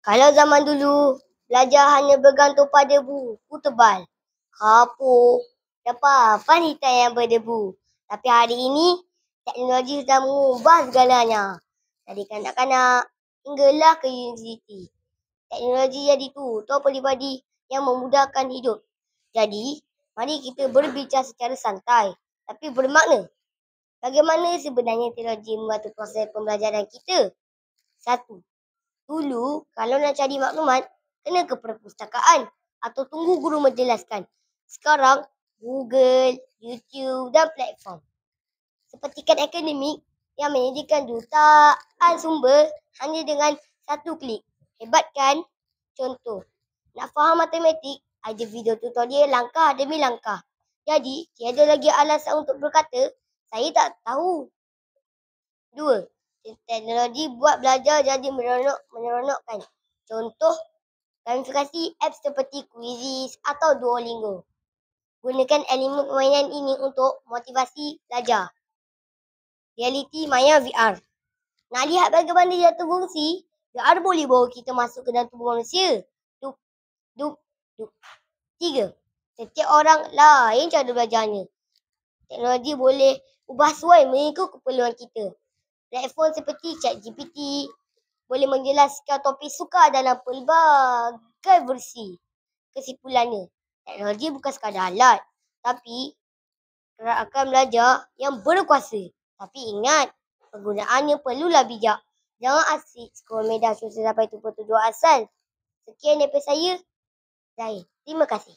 Kalau zaman dulu, belajar hanya bergantung pada buku tebal, kapur, dan papan hitam yang berdebu. Tapi hari ini, teknologi sudah mengubah segalanya. Dari kanak-kanak hinggalah ke universiti. Teknologi jadi tutor peribadi yang memudahkan hidup. Jadi, mari kita berbicara secara santai, tapi bermakna. Bagaimana sebenarnya teknologi membantu proses pembelajaran kita? 1. Dulu, kalau nak cari maklumat, kena ke perpustakaan atau tunggu guru menjelaskan. Sekarang, Google, YouTube dan platform seperti Khan Akademik yang menyediakan jutaan sumber hanya dengan satu klik. Hebat kan? Contoh, nak faham matematik, ada video tutorial langkah demi langkah. Jadi, tiada lagi alasan untuk berkata, saya tak tahu. 2. Teknologi buat belajar jadi menyeronokkan. Contoh, gamifikasi apps seperti Quizizz atau Duolingo. Gunakan elemen permainan ini untuk motivasi belajar. Realiti maya VR. Nak lihat bagaimana dia berfungsi, VR boleh bawa kita masuk ke dalam tubuh manusia. Dup, dup, dup. 3. Setiap orang lain cara belajarnya. Teknologi boleh ubah suai mengikut keperluan kita. Platform seperti ChatGPT boleh menjelaskan topik sukar dalam pelbagai versi. Kesimpulannya, teknologi bukan sekadar alat, tapi gerakan belajar yang berkuasa. Tapi ingat, penggunaannya perlulah bijak. Jangan asyik scroll media sosial sampai terputus dua asal. Sekian daripada saya. Terima kasih.